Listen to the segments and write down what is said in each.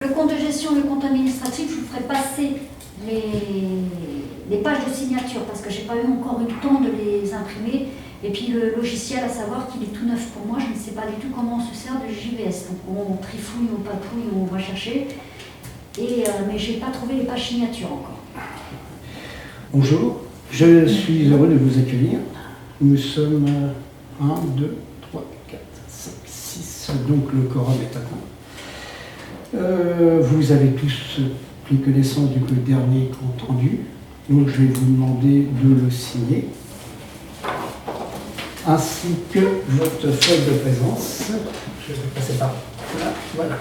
Le compte de gestion, le compte administratif, je vous ferai passer les pages de signature parce que je n'ai pas eu encore eu le temps de les imprimer. Et puis le logiciel, à savoir qu'il est tout neuf pour moi, je ne sais pas du tout comment on se sert de JVS. Donc on trifouille, on patrouille, on va chercher. Mais je n'ai pas trouvé les pages signature encore. Bonjour, je suis heureux de vous accueillir. Nous sommes 1, 2, 3, 4, 5, 6, donc le quorum est atteint. Vous avez tous pris connaissance du dernier compte rendu, donc je vais vous demander de le signer, ainsi que votre feuille de présence. Je vais passer par là, voilà.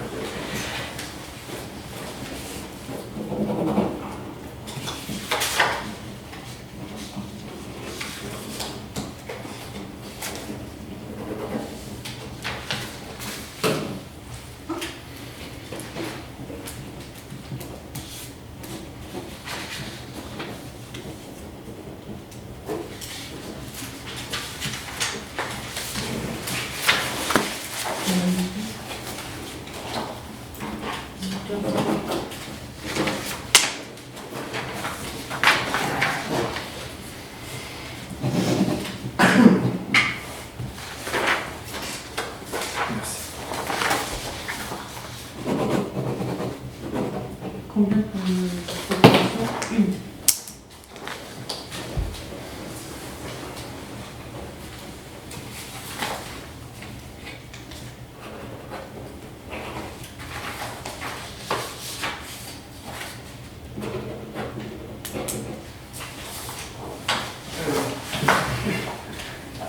Combien pour une?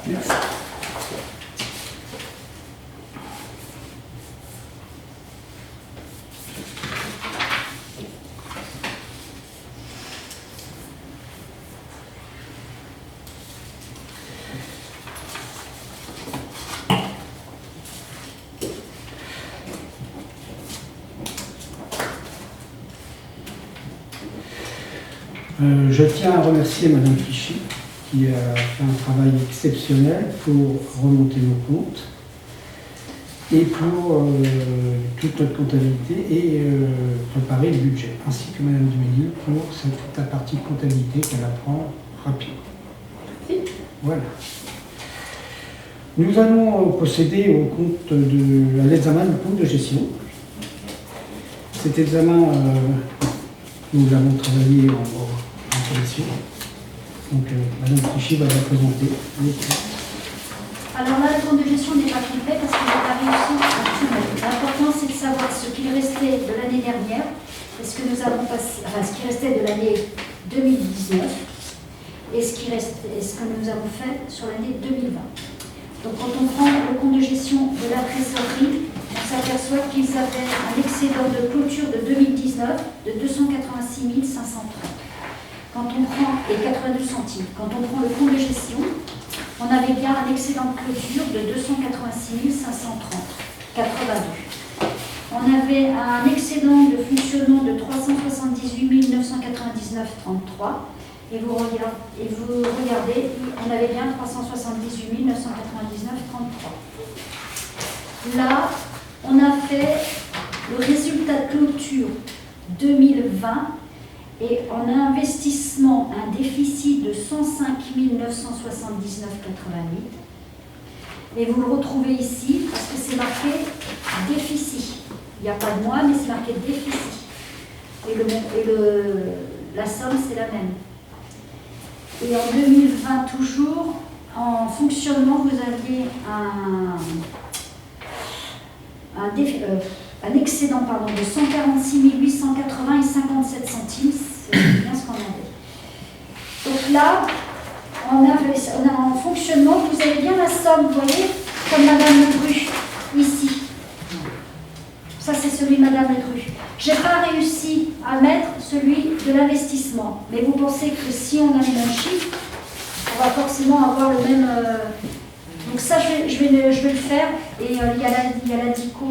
Merci. Je tiens à remercier Madame Clichy qui a fait un travail exceptionnel pour remonter nos comptes et pour toute notre comptabilité et préparer le budget, ainsi que Madame Duménil pour toute la partie comptabilité qu'elle apprend rapidement. Voilà. Nous allons procéder au compte à l'examen du compte de gestion. Cet examen, nous l'avons travaillé en commission. Donc, Madame Clichy va la présenter. Alors là, le compte de gestion n'est pas complet parce que je n'ai pas réussi à tout mettre. L'important, c'est de savoir ce qu'il restait de l'année dernière, ce qui restait de l'année 2019 et ce que nous avons fait sur l'année 2020. Donc quand on prend le compte de gestion de la trésorerie, on s'aperçoit qu'ils avaient un excédent de clôture de 2019 de 286 530. Quand on prend, et 82 centimes, quand on prend le compte de gestion, on avait bien un excédent de clôture de 286 530, 82. On avait un excédent de fonctionnement de 378 999, 33. Et vous regardez, on avait bien 378 999, 33. Là, on a fait le résultat de clôture 2020 et en investissement, un déficit de 105 979, 88. Et vous le retrouvez ici parce que c'est marqué déficit. Il n'y a pas de mois, mais c'est marqué déficit. Et la somme, c'est la même. Et en 2020, toujours, en fonctionnement, vous aviez un excédent de 146 880 et 57 centimes. C'est bien ce qu'on avait. Donc là, on a en fonctionnement, vous avez bien la somme, vous voyez, comme Madame Ledru, ici. Ça, c'est celui de Madame Ledru. Je n'ai pas réussi à mettre celui de l'investissement. Mais vous pensez que si on a les mêmes chiffres, on va forcément avoir le même... Donc ça, je vais le faire. Et il y a la DICO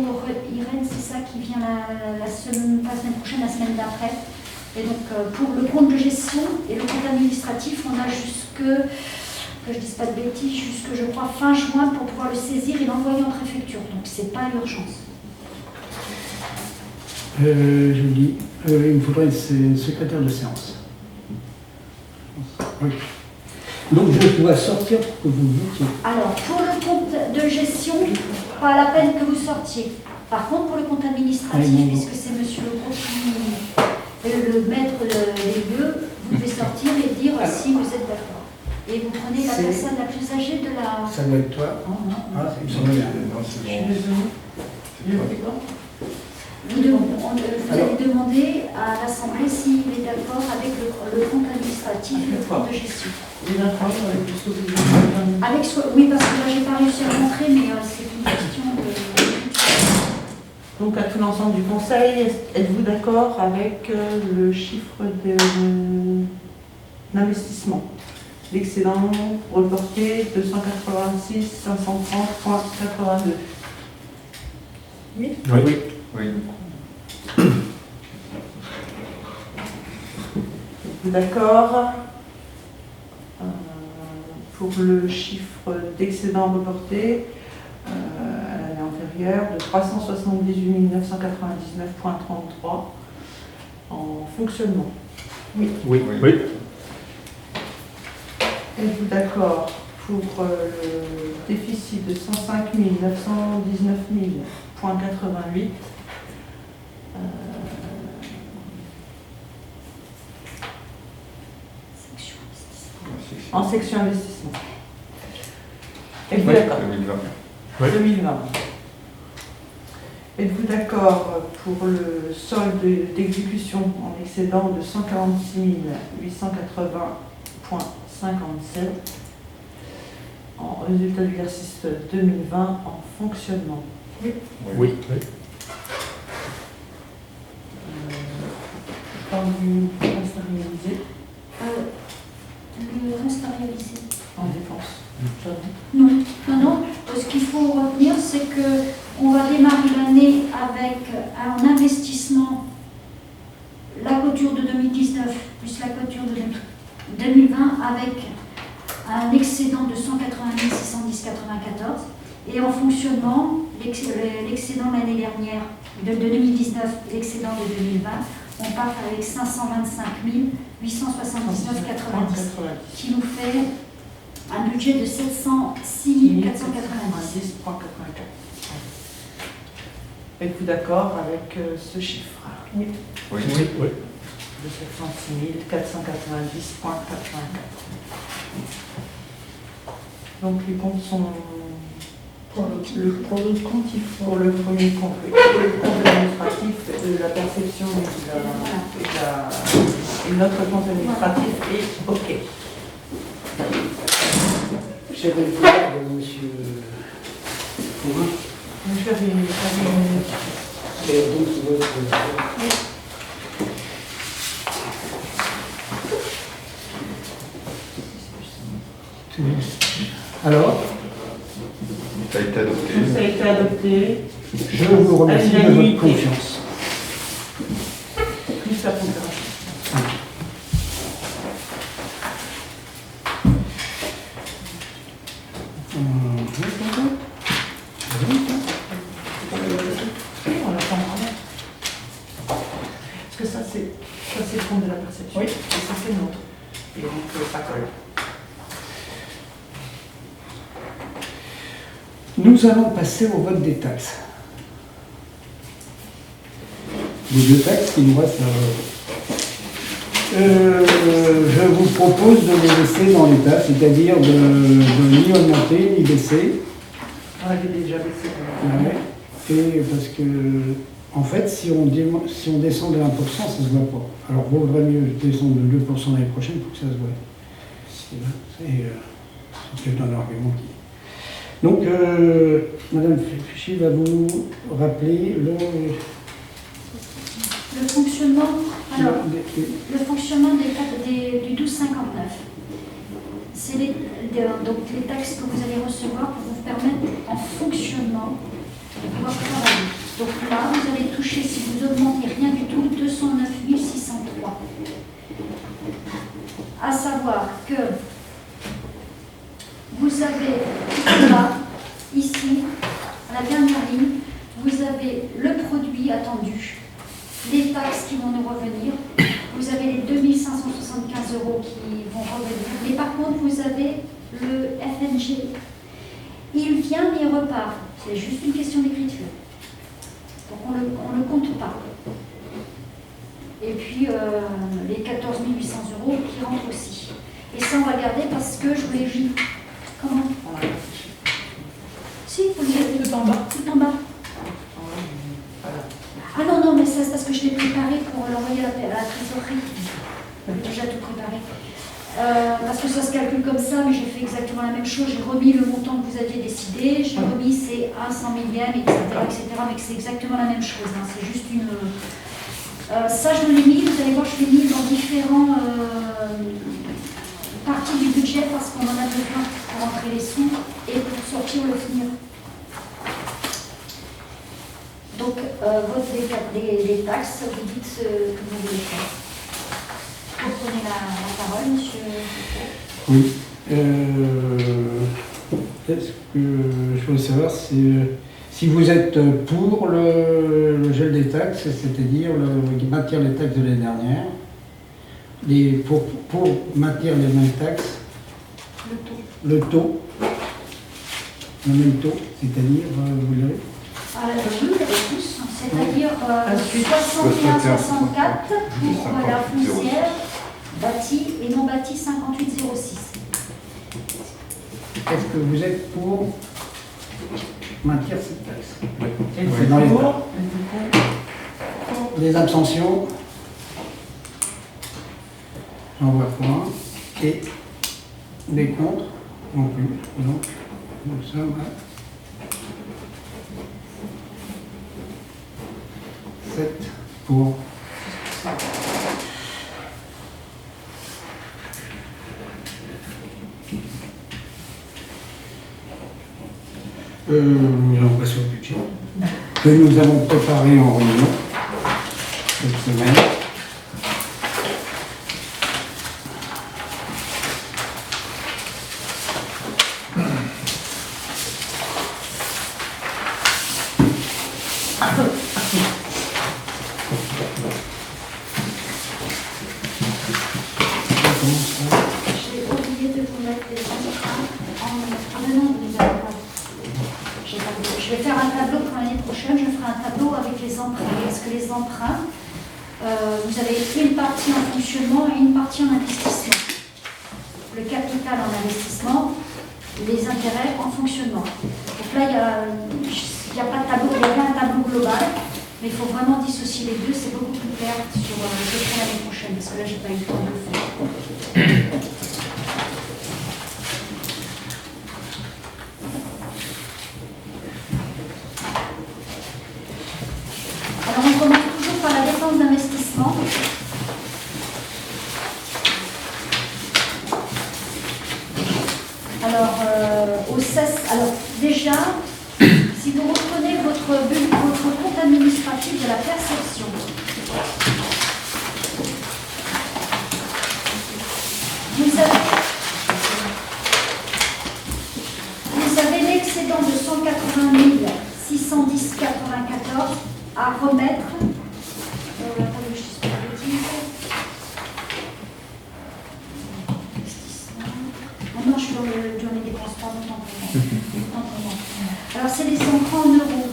Irène, c'est ça qui vient pas la semaine prochaine, la semaine d'après. Et donc, pour le compte de gestion et le compte administratif, on a jusque, que je ne dise pas de bêtises, jusque, je crois, fin juin pour pouvoir le saisir et l'envoyer en préfecture. Donc, ce n'est pas l'urgence. Je vous dis, il me faudrait une secrétaire de séance. Oui. Donc je dois sortir pour que vous me disiez. Alors, pour le compte de gestion, pas la peine que vous sortiez. Par contre, pour le compte administratif, bon. puisque c'est monsieur le groupe qui est le maître des lieux, vous devez sortir et dire si vous êtes d'accord. Et vous prenez la personne la plus âgée de la... Ça doit être toi. Ah, il me semble bien. Non, c'est Je suis bon. désolée. Vous allez demander à l'Assemblée s'il est d'accord avec le compte administratif et le compte de gestion. Il est d'accord avec ce que vous avez Avec oui, parce que là, j'ai pas réussi à le montrer, mais c'est une question de... Donc, à tout l'ensemble du Conseil, êtes-vous d'accord avec le chiffre d'investissement? L'excédent reporté 286 530,82. Oui. Oui. Oui. Êtes-vous d'accord pour le chiffre d'excédent reporté à l'année antérieure de 378 999,33 en fonctionnement? Oui. Êtes-vous d'accord pour le déficit de 105 919,88 en section investissement? Êtes-vous d'accord? 2020. 2020. Êtes-vous d'accord pour le solde d'exécution en excédent de 146 880,57 en résultat de l'exercice 2020 en fonctionnement? Oui. Je parle du reste à réaliser le reste à réaliser. en dépense. Non. Ce qu'il faut retenir, c'est qu'on va démarrer l'année avec en investissement la clôture de 2019 plus la clôture de 2020 avec un excédent de 180 610,94 et en fonctionnement, l'excédent de l'année dernière de 2019, l'excédent de 2020, on part avec 525 879,90 qui nous fait un budget de 706 490. Êtes-vous d'accord avec ce chiffre? Oui. De 706 490,84. Donc les comptes sont pour le compte, pour le premier compte, oui. Le compte administratif de la perception et notre compte administratif est OK. J'ai le pouvoir de monsieur Courant. Je vais une Et donc, il veut Alors, Ça a été adopté. Ça a été adopté. je vous remercie de votre l'unanimité. confiance. Plus la conférence. On attend vraiment. Parce que ça c'est le compte de la perception. Oui. Et ça c'est le nôtre. Et donc ça colle. Nous allons passer au vote des taxes. Les deux taxes qui nous restent à je vous propose de les laisser dans l'état, c'est-à-dire de ni augmenter ni baisser. On avait déjà baissé. Ouais. Et parce que, en fait, si on descend de 1%, ça ne se voit pas. Alors, il vaudrait mieux descendre de 2% l'année prochaine pour que ça se voit. C'est peut-être un argument qui... Donc, Madame Fichy va vous rappeler Le fonctionnement, alors, le fonctionnement du 1259. C'est donc les taxes que vous allez recevoir pour vous permettre en fonctionnement de pouvoir travailler. Donc là, vous allez toucher, si vous augmentez rien du tout, 209 603. À savoir que vous avez là, ici, à la dernière ligne, vous avez le produit attendu taxes qui vont nous revenir. Vous avez les 2575 € qui vont revenir. Mais par contre, vous avez le FNG. Il vient mais il repart. C'est juste une question d'écriture. Donc on le compte pas. Et puis les 14 800 € qui rentrent aussi. Et ça, on va garder parce que je vous l'ai dit. Comment? Si, vous l'avez Tout en bas. tout en bas. Ah non, non, mais ça c'est parce que je l'ai préparé pour l'envoyer à la trésorerie. J'ai déjà tout préparé. Parce que ça se calcule comme ça, mais j'ai fait exactement la même chose. J'ai remis le montant que vous aviez décidé, j'ai remis ces 1 100 millième, etc., mais que c'est exactement la même chose. Hein. C'est juste une... ça, je l'ai mis, vous allez voir, je l'ai mis dans différentes parties du budget parce qu'on en a besoin pour rentrer les sous et pour sortir le FNIR. Donc, des taxes, vous dites ce que vous voulez faire. Vous prenez la parole, monsieur. Oui. Est-ce que je voulais savoir si vous êtes pour le gel des taxes, c'est-à-dire maintenir les taxes de l'année dernière, pour maintenir les mêmes taxes, le taux, le même taux, c'est-à-dire, vous l'avez? Oui, tous, c'est-à-dire 61-64 pour la foncière, bâtie et non bâtie 58-06. Est-ce que vous êtes pour maintenir cette taxe? Oui. C'est dans les temps. Les abstentions, j'en vois point. Et les contre, non plus. Donc nous sommes à 7 pour. Nous allons passer au budget que nous avons préparé en réunion cette semaine. J'ai oublié de vous mettre les emprunts en venant de nous avoir. Je vais faire un tableau pour l'année prochaine, je ferai un tableau avec les emprunts. Parce que les emprunts, vous avez une partie en fonctionnement et une partie en investissement. Le capital en investissement, les intérêts en fonctionnement. Donc là, il n'y a pas de tableau, il y a un tableau global, mais il faut vraiment dissocier les deux, c'est beaucoup plus clair sur je ferai l'année prochaine, parce que là, je n'ai pas eu le temps de le faire. Alors, on commence toujours par la dépense d'investissement. Alors, au CES, alors déjà, si vous reprenez votre compte administratif de la perception, vous avez l'excédent de 180 610,94 à remettre. Attendez, je suis pas bêtise. Maintenant, je suis dans les dépenses, pas longtemps pour moi. Alors, c'est les emprunts en euros.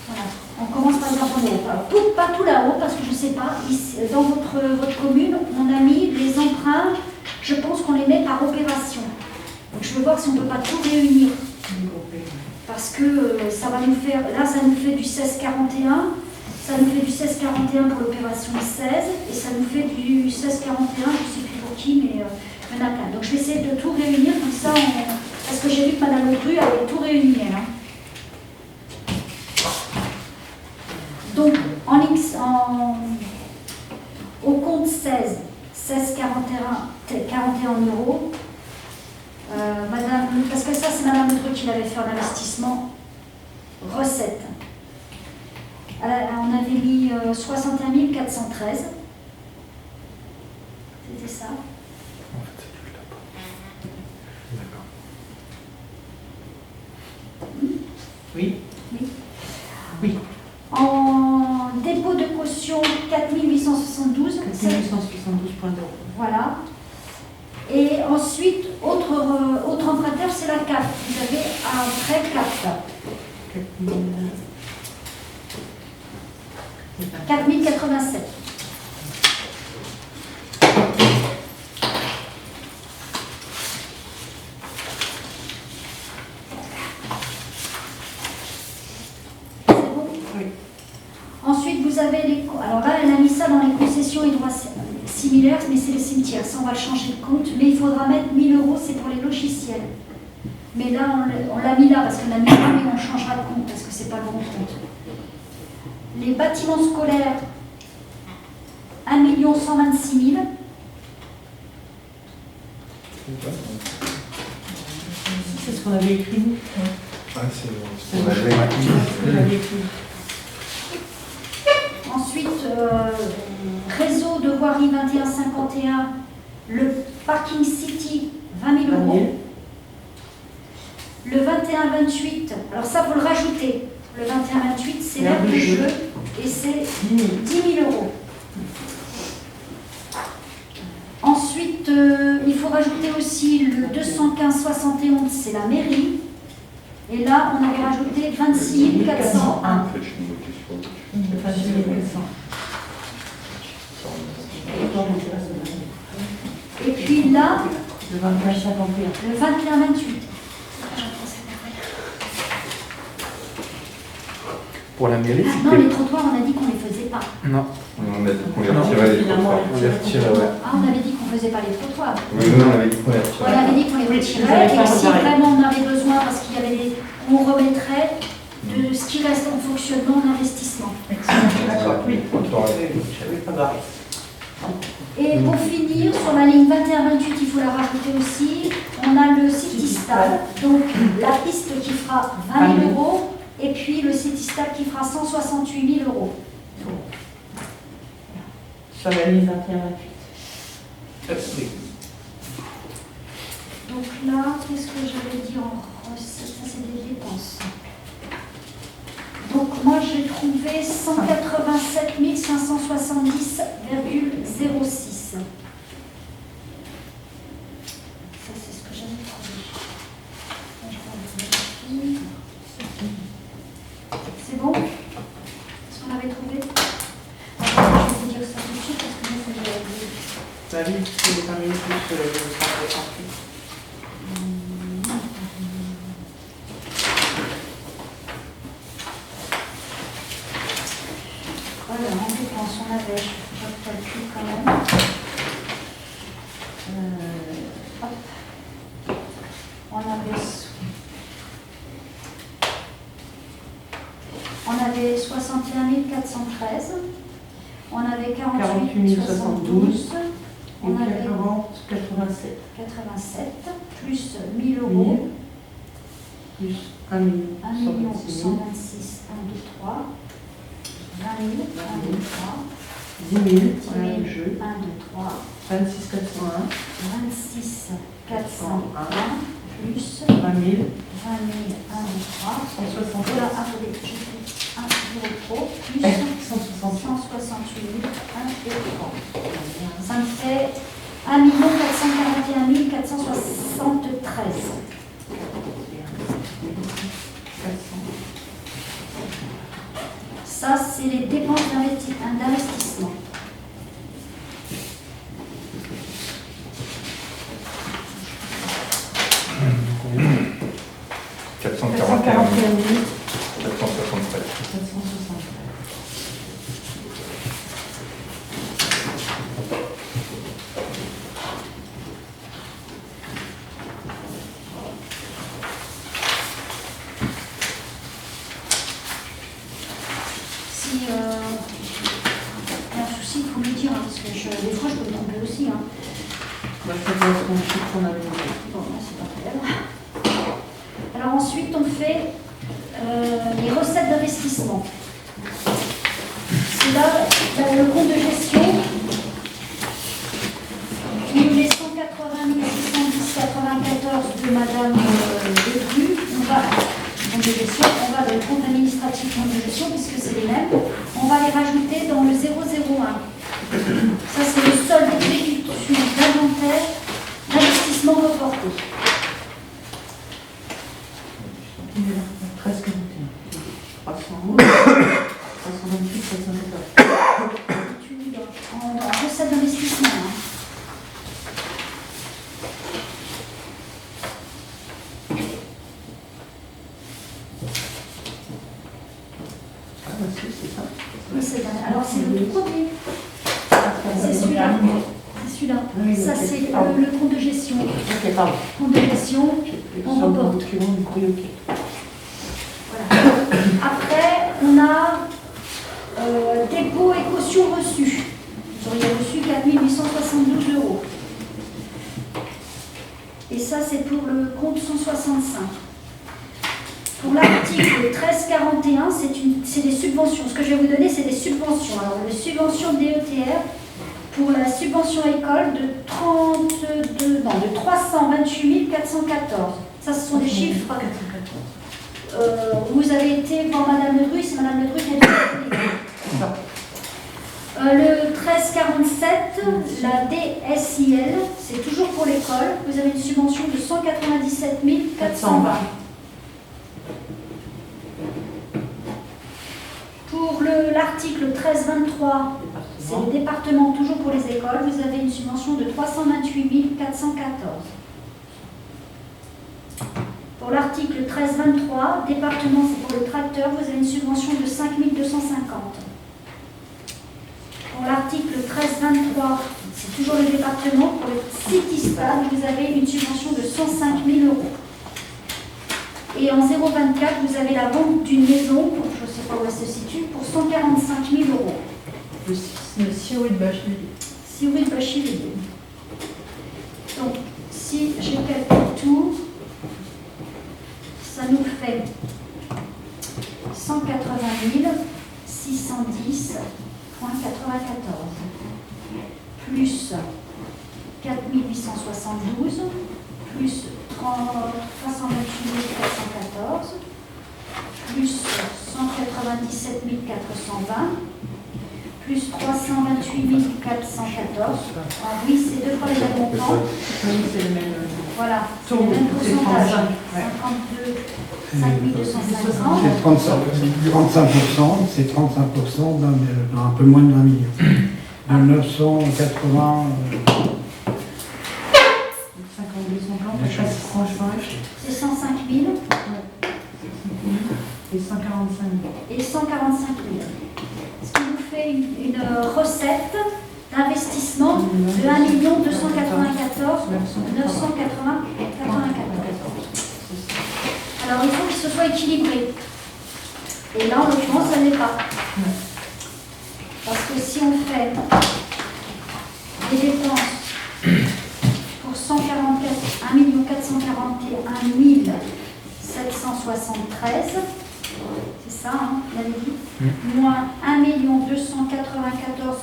Voilà. On commence par les emprunts en euros. Alors, pas tout là-haut, parce que je ne sais pas. Ici, dans votre commune, on a mis les emprunts, je pense qu'on les met par opération. Donc, je veux voir si on ne peut pas tout réunir. Parce que ça va nous faire, là ça nous fait du 1641, ça nous fait du 1641 pour l'opération 16, et ça nous fait du 1641, je ne sais plus pour qui, mais il y en a plein. Donc je vais essayer de tout réunir, comme ça, parce que j'ai vu que Madame Ledru avait tout réuni, elle. Hein. Donc, au compte 16, 1641 euros, parce que ça c'est Madame Ledru qui l'avait fait en investissement, recette. On avait mis 61 413. C'était ça. En fait, c'est du là-bas. D'accord. Oui. Oui. Oui. En dépôt de caution, 4 4872. 4872,00 €. Voilà. Et ensuite, autre emprunteur, c'est la CAF. Vous avez un prêt CAF. 4087. C'est bon? Oui. Ensuite, vous avez les... Alors là, elle a mis ça dans les concessions et droits similaires, mais c'est les cimetières. Ça, on va le changer de compte. Mais il faudra mettre 1000 €, c'est pour les logiciels. Mais là, on l'a mis là parce qu'on a mis là, mais on changera de compte parce que c'est pas le bon compte. Les bâtiments scolaires, 1 126 000. C'est ce qu'on avait écrit, nous. Ah, c'est ce qu'on avait écrit. On avait écrit. Ensuite, réseau de voirie 2151, le Parking City, 20 000 €. Le 21-28, alors ça, faut le rajouter. Le 21-28, c'est l'aire de jeu et c'est 10 000 €. Ensuite, il faut rajouter aussi le 215-71, c'est la mairie. Et là, on avait rajouté 26 401. Et puis là, Le 21-51. le 21-28. Pour la mairie, Ah, non, les trottoirs, on a dit qu'on ne les faisait pas. Non. On a dit qu'on les retirait les trottoirs. On les retirait, ouais. Ah, on avait dit qu'on ne faisait pas les trottoirs. Oui, nous, on avait dit qu'on les On retirait. avait dit qu'on les retirait et que si vraiment on avait besoin, parce qu'il y avait des... on remettrait de ce qui reste en fonctionnement en investissement. D'accord, oui. Trottoir. J'avais pas barré. Et pour finir, sur la ligne 21-28, il faut la rajouter aussi, on a le Citystad, donc la piste qui fera 20 000 €, et puis le Citystad qui fera 168 000 €. Sur la ligne 21-28. Donc là, qu'est-ce que j'avais dit en recette? Ça, c'est des dépenses. Donc moi, j'ai trouvé 187 570,06. Ça, c'est ce que j'avais trouvé. C'est bon? Est-ce qu'on avait trouvé? Alors, je vais vous dire ça tout de suite parce que moi, ça, j'avais dit. La ligne, c'est pas mis plus sur le 168. Voilà, en dépense, on avait, je calcule quand même. Hop. On avait 61 413. On avait 48 72. On Et avait 40, 87. 87, plus 1000 €, Plus 1 1 126 000. 126, 1, 2, 3, 20 000, 1, 2, 3, 10 000, 10 000, voilà le jeu. 1, 2, 3, 26 401, 26 401, plus 20 000, 20 000, 1, 2, 3, 160 voilà, attendez, je fais 1, 0, trop, plus 168. 168 000, 1 et 3. Ça me fait 1 441 473. Ça, c'est les dépenses d'investissement. Combien? 441 441 473. 473. Si il y a un souci, il faut me le dire, hein, parce que des fois, je peux me tromper aussi. Hein. Bah, ça doit être un chiffre qu'on avait mis. Bon, là, c'est pas grave. Alors ensuite, on fait les recettes d'investissement. C'est là le compte de gestion. Qui nous met 180 610 94 de Madame Debru. On va, compte de gestion, on va dans le compte administratif compte de gestion, puisque c'est les mêmes. On va les rajouter dans le 001. celui-là. Oui, Ça, ok. c'est Ah oui. le compte de gestion. Ok, pardon. Compte de gestion, on Sur le reporte. document, du coup, ok. Voilà. Après, on a dépôt et caution reçue. Vous auriez reçu 4 872 €. Et ça, c'est pour le compte 165. Pour l'article 1341, c'est des subventions. Ce que je vais vous donner, c'est des subventions. Alors, les subventions DETR pour la subvention école de 328 414. Ça, ce sont des chiffres. Vous avez été voir Madame Ledru, c'est Madame Ledru qui a dit. Le 1347, la DSIL, c'est toujours pour l'école. Vous avez une subvention de 197 420. Pour l'article 1323, c'est le département, toujours pour les écoles. Vous avez une subvention de 328 414. Pour l'article 1323, département, c'est pour le tracteur. Vous avez une subvention de 5 250. Pour l'article 1323, c'est toujours le département. Pour le Citystad, vous avez une subvention de 105 000 €. Et en 024, vous avez la vente d'une maison, je ne sais pas où elle se situe, pour 145 000 €. Le sirop de Bachelier. Sirop de Bachelier. Donc, si j'ai calculé tout, ça nous fait 180 610,94 plus 4 872 plus 328 414 plus 197 420 plus 328 414. Ah oui, c'est deux fois les mêmes montants. Oui, c'est le même. Voilà, c'est le Tour, même c'est pourcentage. 35, ouais. 52, 5250. C'est 35%, c'est 35% d'un peu moins de 1 million. De 980. 52, 50, franchement, C'est 105 000 et 145 000. et 145 000. Ce qui nous fait une recette d'investissement de 1 294 980 94. Alors il faut qu'il se soit équilibré. Et là, en l'occurrence, ça n'est pas. Parce que si on fait des dépenses pour 1 441 773, c'est ça, hein, vous l'avez dit, moins 1 294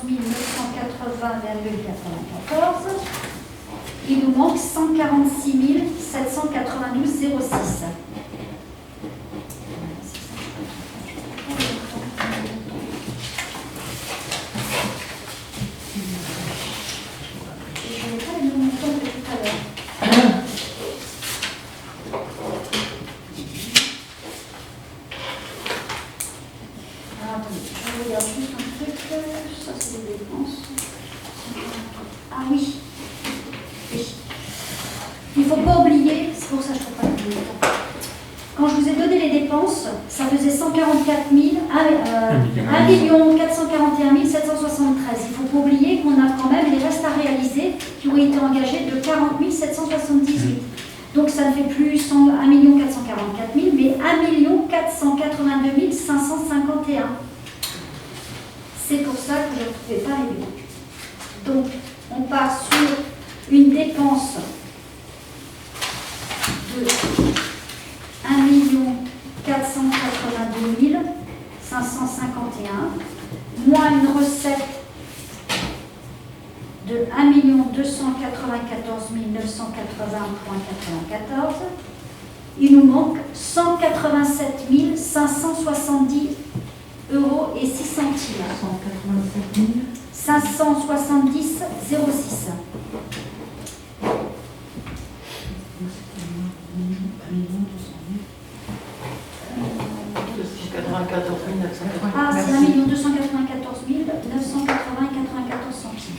980,94, il nous manque 146 792,06. Je n'ai pas les mêmes montants que tout à l'heure. Alors, attendez, je regarde juste un truc. Ça, c'est les dépenses. Ah oui. Oui. Il ne faut pas oublier, c'est pour ça que je ne trouve pas les montants. Quand je vous ai donné les dépenses, ça faisait 144 000, 1 441 773. Il ne faut pas oublier qu'on a quand même les restes à réaliser qui ont été engagés de 40 778. Donc ça ne fait plus 1 444 000, mais 1 482 551. C'est pour ça que je ne trouvais pas les bilans. Donc on part sur une dépense de 1 482 551, moins une recette de 1 294 980,94. Il nous manque 187 570 € et 6 centimes. 187 570,06. Ah, c'est 1 294 980,94 centimes.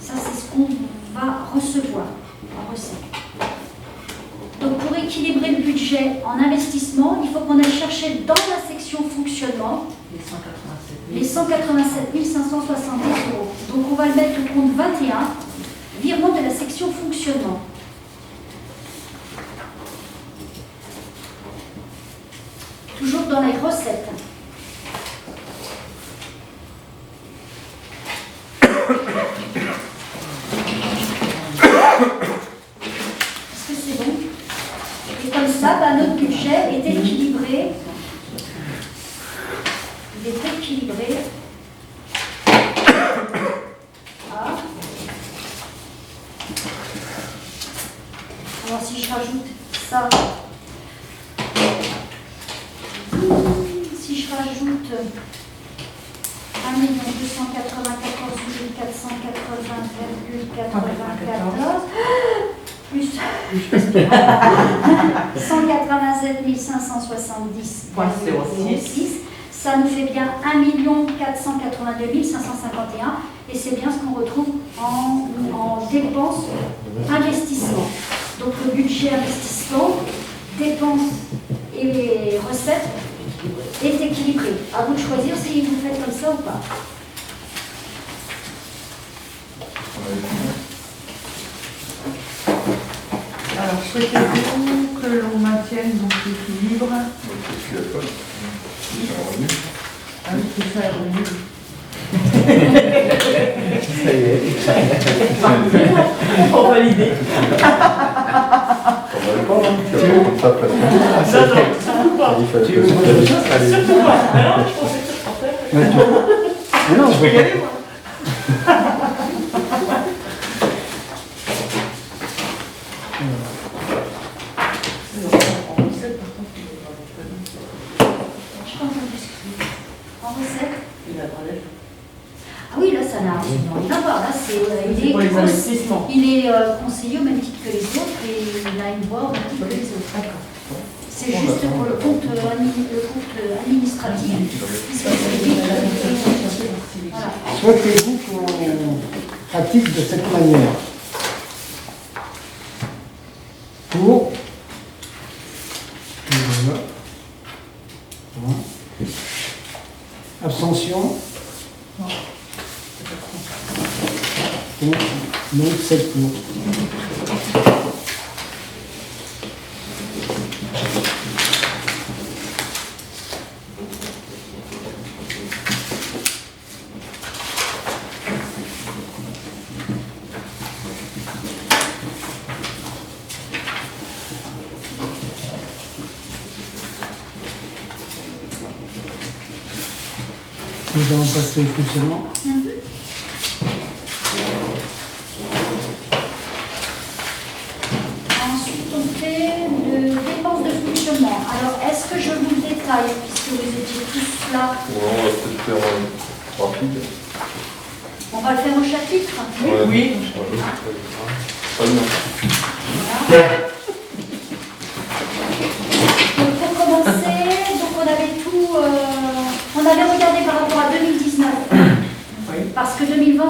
Ça, c'est ce qu'on va recevoir en recette. Donc, pour équilibrer le budget en investissement, il faut qu'on aille chercher dans la section fonctionnement les 187 570 €. Donc on va le mettre au compte 21, virement de la section fonctionnement. Toujours dans les recettes. Est-ce que c'est bon? Et comme ça, notre budget est équilibré. Il est équilibré. Ah. Alors si je rajoute ça, si je rajoute 1 294 480,94 plus 187 570,06, ça nous fait bien 1 482 551 et c'est bien ce qu'on retrouve en dépenses investissement. Donc le budget investissement, dépenses et recettes est équilibré. À vous de choisir si vous faites comme ça ou pas. Alors, souhaitez-vous que l'on maintienne donc l'équilibre? Ah oui, c'est ça, revenu. Ça y est. On valide. On va le prendre, hein. Tu vas pas comme ça, presque. Surtout pas. Il fallait Tu que veux ce soit juste. Allez. Surtout pas. Alors, je pensais que ça partait. Mais non, Je peux y aller, moi. Je pense en recette. Ah oui, là, ça n'a absolument rien à voir. Là, C'est pour les investissements. il est conseiller au même titre que les autres et il a une voix au même titre que les autres. D'accord. C'est juste pour le compte administratif. puisque c'est lui qui- Voilà. souhaitez-vous qu'on pratique de cette manière? Pour. Voilà. Voilà. Abstention. Donc 7 pour. Nous allons passer au fonctionnement. Ensuite, on fait de dépenses de fonctionnement. Alors, est-ce que je vous le détaille, puisque vous étiez tous là? Bon, on va peut-être faire rapide. On va le faire au chapitre. Ouais. Oui. Pas bien. Voilà. Donc, pour commencer, donc on avait tout, on avait regardé par rapport à 2019. Parce que 2020,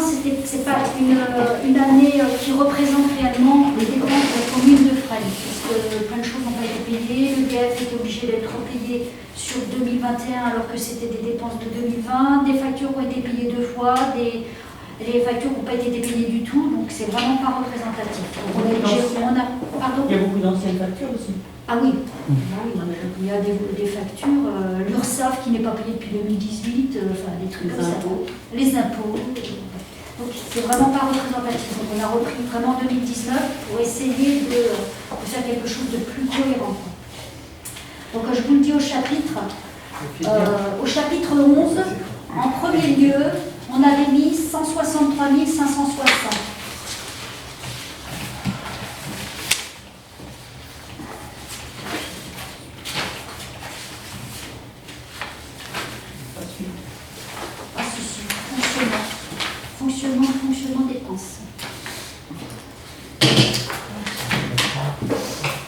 c'est pas une année qui représente réellement les dépenses de la commune de Fresnes, puisque plein de choses n'ont pas été payées. L'EDF était obligé d'être repayé sur 2021 alors que c'était des dépenses de 2020. Des factures ont été payées 2 fois, les factures n'ont pas été payées du tout, donc c'est vraiment pas représentatif. Donc pardon. Il y a beaucoup d'anciennes factures aussi. Ah oui, ah oui, il y a des factures, l'URSSAF qui n'est pas payée depuis 2018, enfin des trucs comme ça. Les impôts. Donc c'est vraiment pas représentatif. Donc on a repris vraiment 2019 pour essayer de faire quelque chose de plus cohérent. Donc je vous le dis au chapitre 11, en premier lieu, on avait mis 163 560. Fonctionnement dépenses.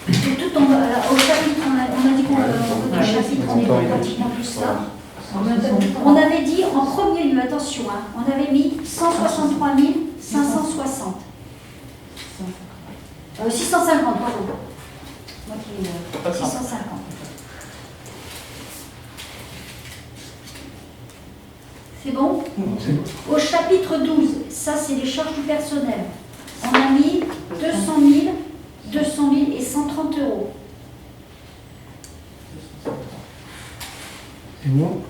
Et tout au chapitre, on a dit qu'au chapitre, on est pratiquement tous là. On avait dit en premier lieu, attention, hein, on avait mis 163 560. 650, pardon. Moi qui 650. C'est bon? Au chapitre 12, c'est les charges du personnel. On a mis 200 000, 200 000 et 130 euros. C'est bon?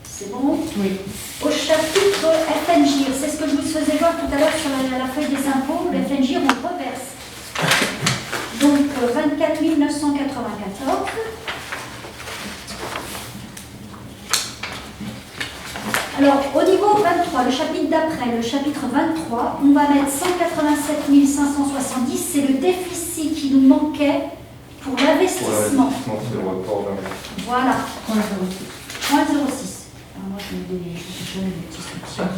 C'est bon? Oui. Au chapitre FNJ, c'est ce que je vous faisais voir tout à l'heure sur la feuille des impôts, le FNJ, on reverse. Donc 24 994. Alors, au niveau 23, le chapitre d'après, le chapitre 23, on va mettre 187 570, c'est le déficit qui nous manquait pour Pour l'investissement. l'investissement, c'est le report vers Voilà, Point 06. point 06. Alors, moi, je mets des petits soutiens.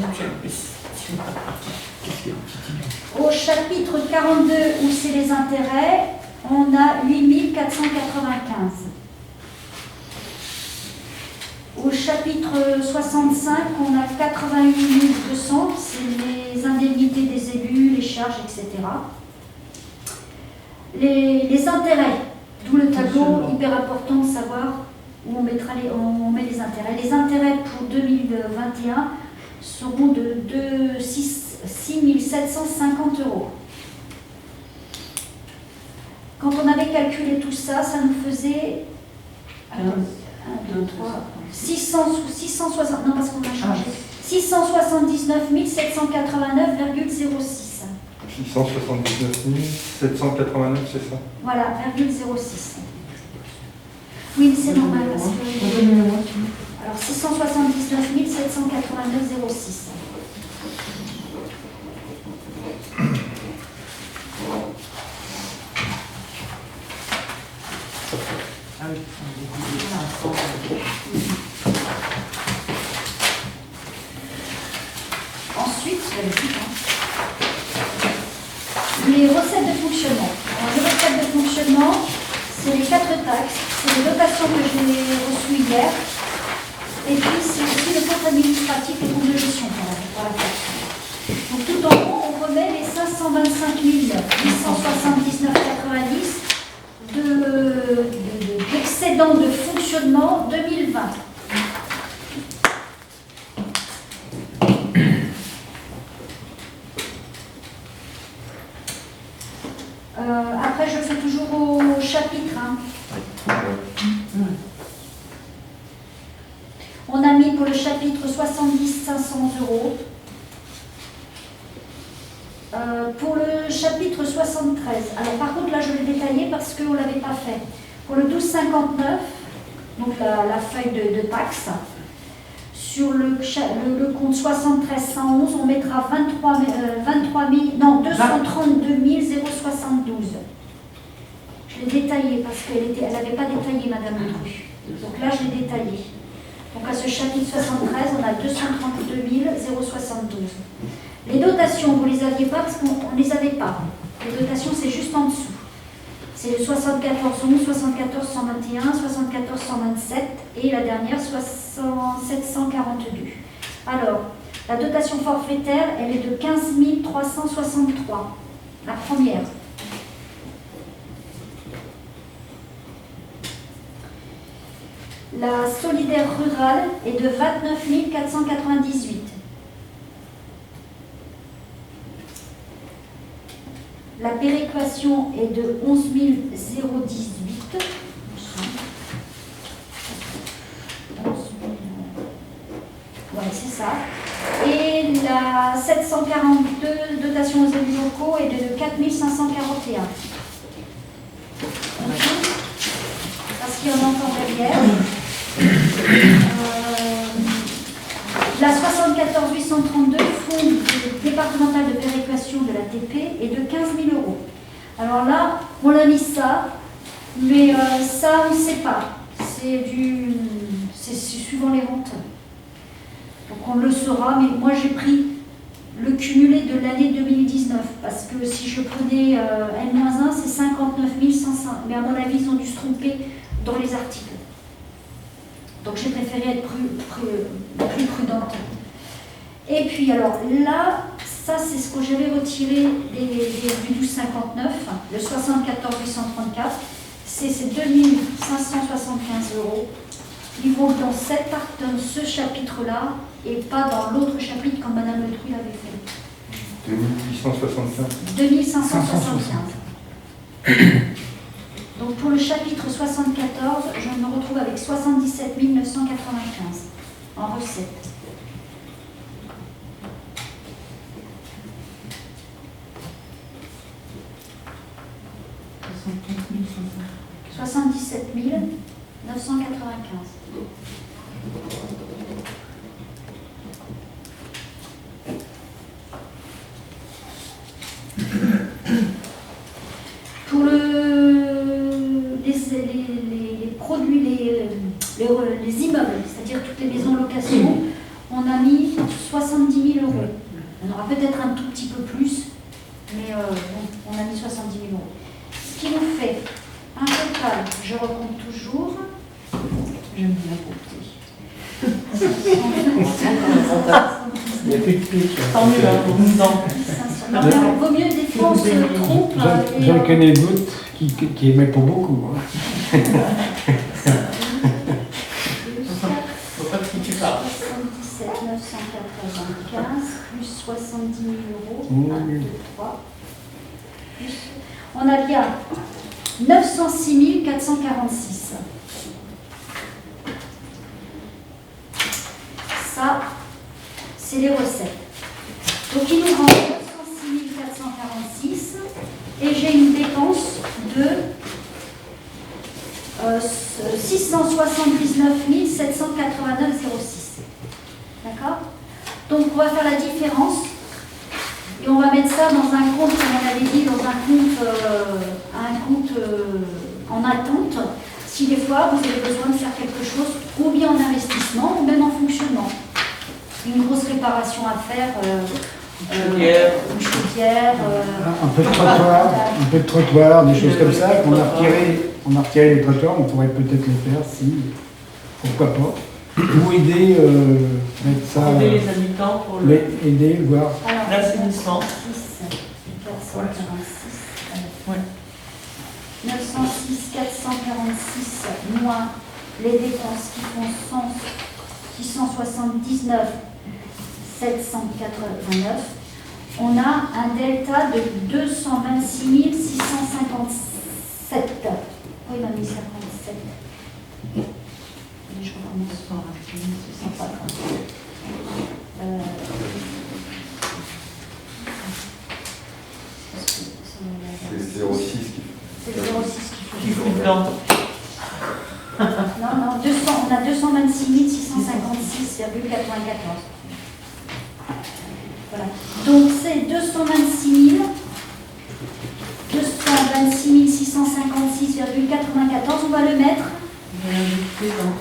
Au chapitre 42, où c'est les intérêts, on a 8 495. Au chapitre 65, on a 88 200, c'est les indemnités des élus, les charges, etc. Les intérêts, d'où le tableau hyper important de savoir où on met les intérêts. Les intérêts pour 2021 seront de 6 750 euros. Quand on avait calculé tout ça, ça nous faisait 1, 2, 3, 660, non parce qu'on a changé, 679 789,06. 679 789, c'est ça? Voilà, 0,06. Oui, c'est normal parce que... Alors 679 789,06. Ah oui, Ensuite, les recettes de fonctionnement. Alors, les recettes de fonctionnement, c'est les 4 taxes, c'est les dotations que j'ai reçues hier, et puis c'est aussi le compte administratif et compte de gestion pour la taxe. Donc tout en haut, on remet les 525 879,90 d'excédent de fonctionnement 2020. Après, je fais toujours au chapitre. On a mis pour le chapitre 70 500 euros. Pour le chapitre 73, alors par contre là je l'ai détaillé parce qu'on ne l'avait pas fait. Pour le 1259, donc la feuille de taxe, sur le compte 73 111, on mettra 232 072. Je l'ai détaillé parce qu'elle n'avait pas détaillé Madame Ledru. Donc là je l'ai détaillé. Donc à ce chapitre 73, on a 232 072. Les dotations, vous ne les aviez pas parce qu'on ne les avait pas. Les dotations, c'est juste en dessous. C'est le 74 11, 74 121, 74 127 et la dernière 742. Alors, la dotation forfaitaire, elle est de 15 363. La première. La solidaire rurale est de 29 498. La péréquation est de 11 018. Ouais, c'est ça. Et la 742 dotation aux élus locaux est de 4 541. Parce qu'il y en a encore derrière. La 74 832, fonds départemental de péréquation de la TP, est de 15 000 euros. Alors là, on a mis ça, mais ça, on ne sait pas. C'est suivant les ventes. Donc on le saura, mais moi j'ai pris le cumulé de l'année 2019, parce que si je prenais N-1, c'est 59 105. Mais à mon avis, ils ont dû se tromper dans les articles. Donc j'ai préféré être plus prudente. Et puis alors là, ça c'est ce que j'avais retiré du 1259, le 74 834, c'est ces 2575 euros. Ils vont dans ce chapitre-là et pas dans l'autre chapitre quand Madame Ledru trou il avait fait. 2875. 2575. Donc pour le chapitre 74, je me retrouve avec 77 995 en recette. « 77 995. Pour les produits, les immeubles, c'est-à-dire toutes les maisons en location, on a mis 70 000 euros. On aura peut-être un tout petit peu plus, mais bon, on a mis 70 000 euros. Ce qui nous fait un total, je recompte toujours, j'aime bien compter. Il n'y a plus de pique. Tant mieux, hein, pour nous en. Non, mais il vaut mieux des fois on se trompe. J'en connais d'autres qui aimaient pour beaucoup. Hein. Faut pas que tu parles. 77 995 plus 70 000 euros. Mmh. 1, 2, 3. Plus, on a bien 906 446. Ça, c'est les recettes. Donc il nous rend 906 446 et j'ai une dépense de 679 789,06. D'accord? Donc on va faire la différence et on va mettre ça dans un compte, comme on avait dit, dans un compte en attente. Si des fois vous avez besoin de faire quelque chose, ou bien en investissement, ou même en fonctionnement. Une grosse réparation à faire, une chaudière, Un peu de trottoir, des choses comme ça. On a retiré les trottoirs, on pourrait peut-être les faire si, pourquoi pas. Ou aider, mettre ça. Aider les habitants pour le. Aider, voir. alors, L'assainissement. 6 446. Ouais. 906 446 moins les dépenses qui font 679 789, on a un delta de 226 657. Oui, il m'a mis 57. Je recommence par 657. C'est 06 qui C'est 06 Qui faut le plan. Non, 200, on a 226 656,94. Voilà. Donc c'est 226 656,94. On va le mettre.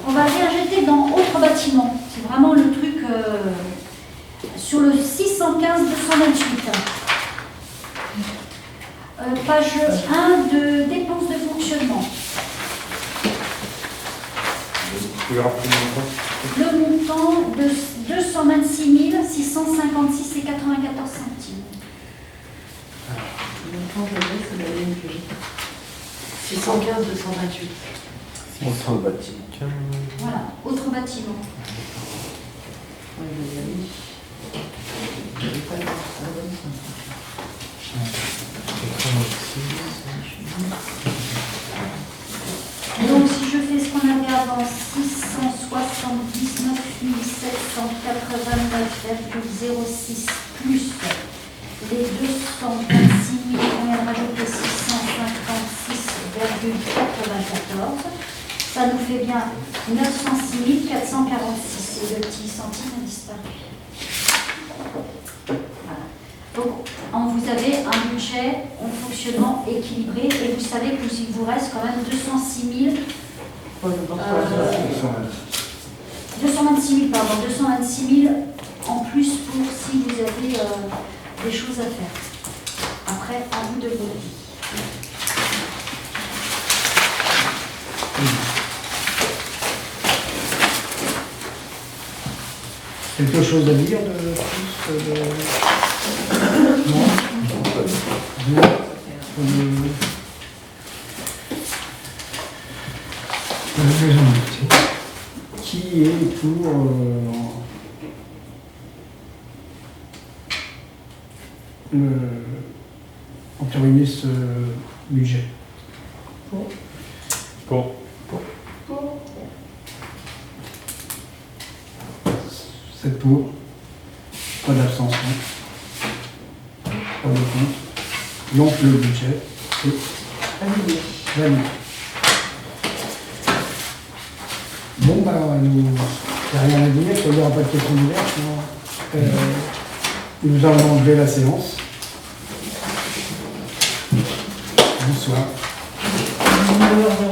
On va réinjecter dans autre bâtiment. C'est vraiment le truc sur le 615 228. Page 1 de dépenses de fonctionnement. Vous pouvez rappeler le montant? Le montant de 226 656 et 94 centimes. Le montant de l'année, c'est la ligne que j'ai. 615 228. Autre bâtiment. Voilà, autre bâtiment. Ouais, je vais y aller. Je vais pas le voir, ça donne ça. Donc si je fais ce qu'on avait avant, 679 789,06 plus les 226 000, on vient de rajouter 656,94, ça nous fait bien 906 446 et le petit centime a disparu. Voilà. Donc vous avez un budget en fonctionnement équilibré et vous savez qu'il vous reste quand même 226 000. 226 000, pardon, 226 000 en plus pour si vous avez des choses à faire. Après, à vous de voter. Quelque chose à dire de plus Non. Qui est pour entériner ce budget. Pour. 7 pour, pas d'abstention, pas de contre. Donc le budget est validé. Bon, bah, il n'y a rien à dire, il n'y aura pas de questions diverses. Nous allons enlever la séance. Bonsoir. 9h00.